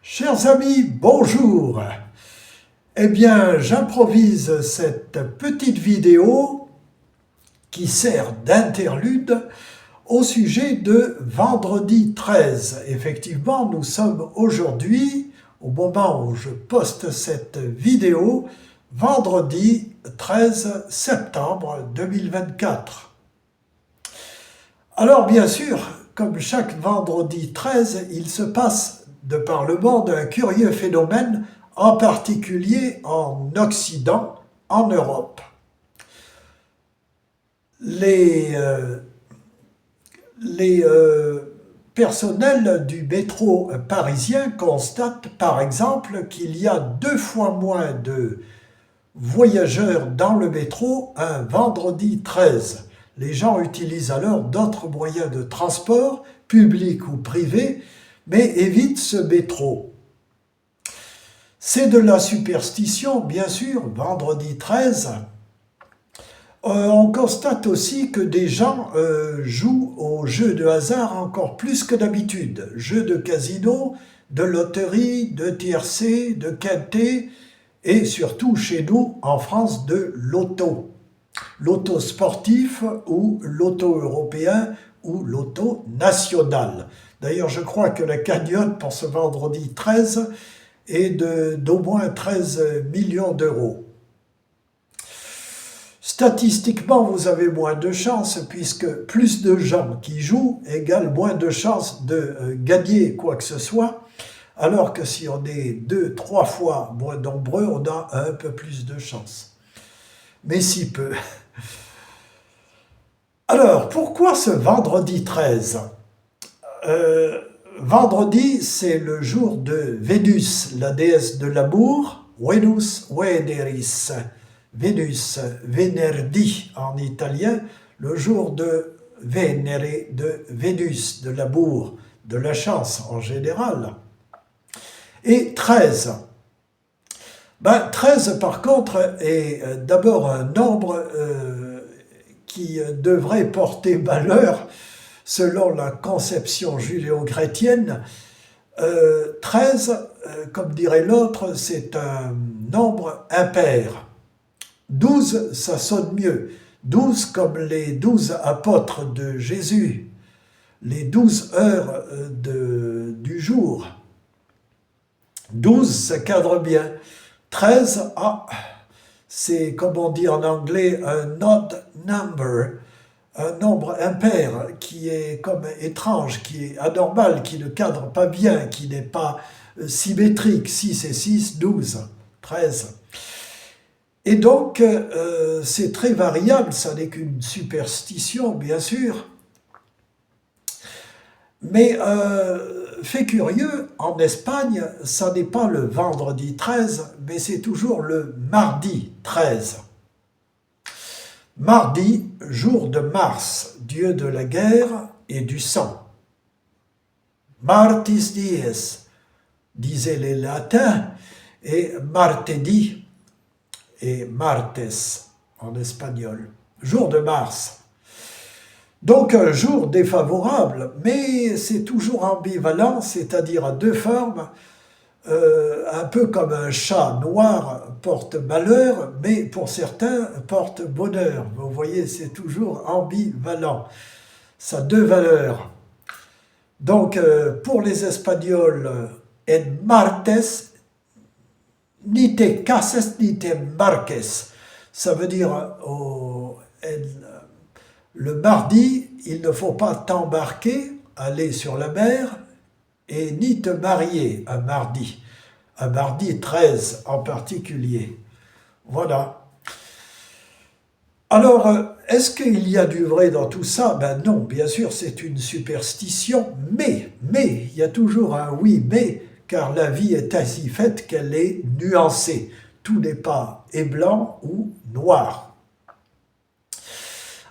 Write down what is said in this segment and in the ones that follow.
Chers amis, bonjour. Eh bien, j'improvise cette petite vidéo qui sert d'interlude au sujet de vendredi 13. Effectivement, nous sommes aujourd'hui, au moment où je poste cette vidéo, vendredi 13 septembre 2024. Alors bien sûr, comme chaque vendredi 13, il se passe de par le monde un curieux phénomène, en particulier en Occident, en Europe. Les personnels du métro parisien constatent par exemple qu'il y a 2 fois moins de voyageurs dans le métro un vendredi 13. Les gens utilisent alors d'autres moyens de transport, publics ou privés, mais évitent ce métro. C'est de la superstition, bien sûr, vendredi 13. On constate aussi que des gens jouent aux jeux de hasard encore plus que d'habitude. Jeux de casino, de loterie, de tiercé, de quintet et surtout chez nous, en France, de loto. Loto sportif ou loto européen ou loto national. D'ailleurs, je crois que la cagnotte pour ce vendredi 13 est d'au moins 13 millions d'euros. Statistiquement, vous avez moins de chances puisque plus de gens qui jouent égale moins de chances de gagner quoi que ce soit, alors que si on est 2-3 fois moins nombreux, on a un peu plus de chances. Mais si peu. Alors, pourquoi ce vendredi 13 ? Vendredi, c'est le jour de Vénus, la déesse de l'amour, Venus Veneris, Vénus, Venerdì en italien, le jour de Vénéré, de Vénus, de l'amour, de la chance en général. Et 13. 13 par contre est d'abord un nombre qui devrait porter malheur selon la conception judéo-chrétienne. 13, comme dirait l'autre, c'est un nombre impair. 12, ça sonne mieux. 12 comme les 12 apôtres de Jésus, les 12 heures du jour. 12, ça cadre bien. 13, c'est comme on dit en anglais, un odd number, un nombre impair qui est comme étrange, qui est anormal, qui ne cadre pas bien, qui n'est pas symétrique. 6 et 6, 12, 13. Et donc, c'est très variable, ça n'est qu'une superstition, bien sûr. Mais, fait curieux, en Espagne, ça n'est pas le vendredi 13, mais c'est toujours le mardi 13. Mardi, jour de Mars, dieu de la guerre et du sang. Martis dies, disaient les latins, et martedi et martes en espagnol. Jour de Mars. Donc un jour défavorable, mais c'est toujours ambivalent, c'est-à-dire à deux formes, un peu comme un chat noir porte malheur, mais pour certains porte bonheur. Vous voyez, c'est toujours ambivalent. Ça a deux valeurs. Donc pour les Espagnols, en martes, ni te cases ni te marques. Ça veut dire le mardi, il ne faut pas t'embarquer, aller sur la mer, et ni te marier un mardi 13 en particulier. Voilà. Alors, est-ce qu'il y a du vrai dans tout ça? Ben non, bien sûr, c'est une superstition, mais, il y a toujours un oui, mais, car la vie est ainsi faite qu'elle est nuancée. Tout n'est pas et blanc ou noir.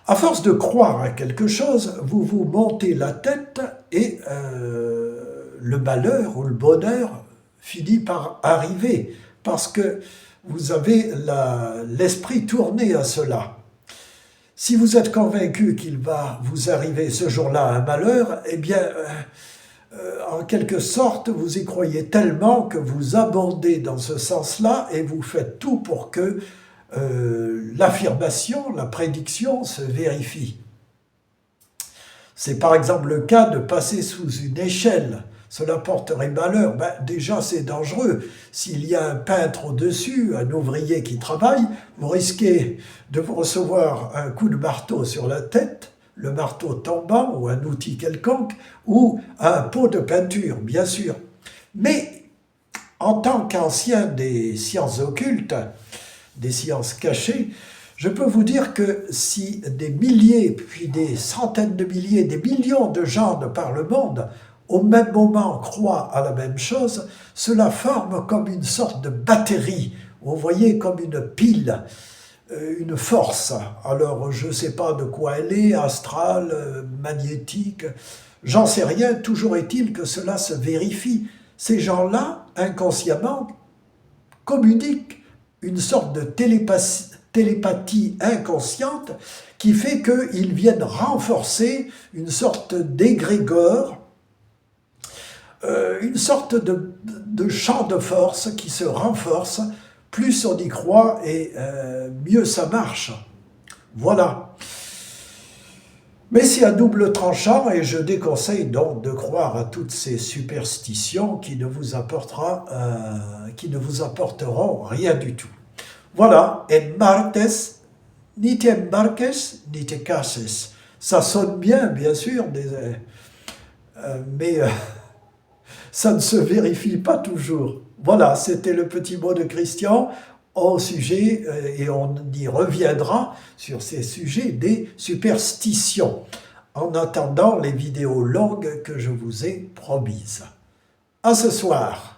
À force de croire à quelque chose, vous vous montez la tête et le malheur ou le bonheur finit par arriver parce que vous avez l'esprit tourné à cela. Si vous êtes convaincu qu'il va vous arriver ce jour-là un malheur, eh bien, en quelque sorte, vous y croyez tellement que vous abondez dans ce sens-là et vous faites tout pour que l'affirmation, la prédiction se vérifie. C'est par exemple le cas de passer sous une échelle. Cela porterait malheur. Ben, déjà, c'est dangereux. S'il y a un peintre au-dessus, un ouvrier qui travaille, vous risquez de vous recevoir un coup de marteau sur la tête, le marteau tombant, ou un outil quelconque, ou un pot de peinture, bien sûr. Mais, en tant qu'ancien des sciences occultes, des sciences cachées, je peux vous dire que si des milliers, puis des centaines de milliers, des millions de gens de par le monde, au même moment croient à la même chose, cela forme comme une sorte de batterie, vous voyez, comme une pile, une force. Alors, je ne sais pas de quoi elle est, astrale, magnétique, j'en sais rien, toujours est-il que cela se vérifie. Ces gens-là, inconsciemment, communiquent une sorte de télépathie inconsciente qui fait qu'ils viennent renforcer une sorte d'égrégore, une sorte de champ de force qui se renforce. Plus on y croit et mieux ça marche. Voilà. Mais c'est à double tranchant et je déconseille donc de croire à toutes ces superstitions qui ne vous apporteront rien du tout. Voilà, en martes, ni te embarques, ni te cases. Ça sonne bien sûr, mais ça ne se vérifie pas toujours. Voilà, c'était le petit mot de Christian au sujet, et on y reviendra sur ces sujets des superstitions, en attendant les vidéos longues que je vous ai promises. À ce soir.